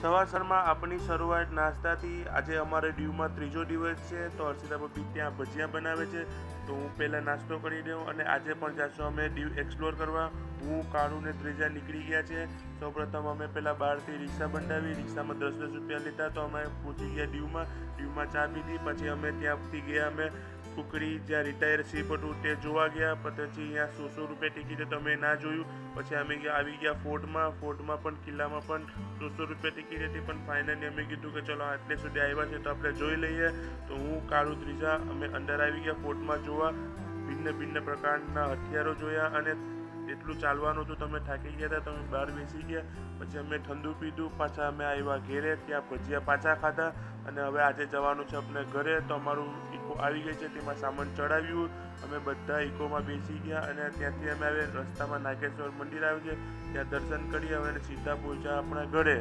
સવારમાં આપણી શરૂઆત નાસ્તાથી. આજે અમારે દીવમાં ત્રીજો દિવસ છે, તો હર્ષિતા ભાભી ત્યાં ભજીયા બનાવે છે, તો હું પહેલાં નાસ્તો કરી દઉં. અને આજે પણ જાશું અમે દીવ એક્સપ્લોર કરવા. હું, કાળુ ને ત્રીજા નીકળી ગયા છે. સૌપ્રથમ અમે પહેલાં બહારથી રિક્ષા બંધાવી, રિક્ષામાં 10-10 રૂપિયા લીધા, તો અમે પહોંચી ગયા દીવમાં ચા પીધી. પછી અમે ત્યાંથી ગયા અમે કુકડી, જ્યાં રિટાયર શિપ હતું તે જોવા ગયા. પછી અહીંયા 100-100 રૂપિયા ટિકિટ તો અમે ના જોયું. પછી અમે આવી ગયા ફોર્ટમાં પણ કિલ્લામાં પણ 100-100 રૂપિયા ટિકિટ હતી. પણ ફાઇનલી અમે કીધું કે ચલો આટલે સુધી આવ્યા છે તો આપણે જોઈ લઈએ. તો હું, કાળુ, ત્રીજા અમે અંદર આવી ગયા ફોર્ટમાં જોવા. ભિન્ન ભિન્ન પ્રકારના હથિયારો જોયા. અને એટલું ચાલવાનું હતું, તમે થાકી ગયા હતા, તમે બહાર બેસી ગયા. પછી અમે ઠંડુ પીધું, પાછા અમે આવ્યા ઘેરે, ત્યાં ભજીયા પાછા ખાધા. અને હવે આજે જવાનું છે આપણે ઘરે. તો અમારું ઇકો આવી ગઈ છે, તેમાં સામાન ચડાવ્યું. અમે બધા ઇકોમાં બેસી ગયા અને ત્યાંથી અમે રસ્તામાં નાગેશ્વર મંદિર આવ્યું છે, ત્યાં દર્શન કરી અને સીધા પહોંચ્યા આપણા ઘરે.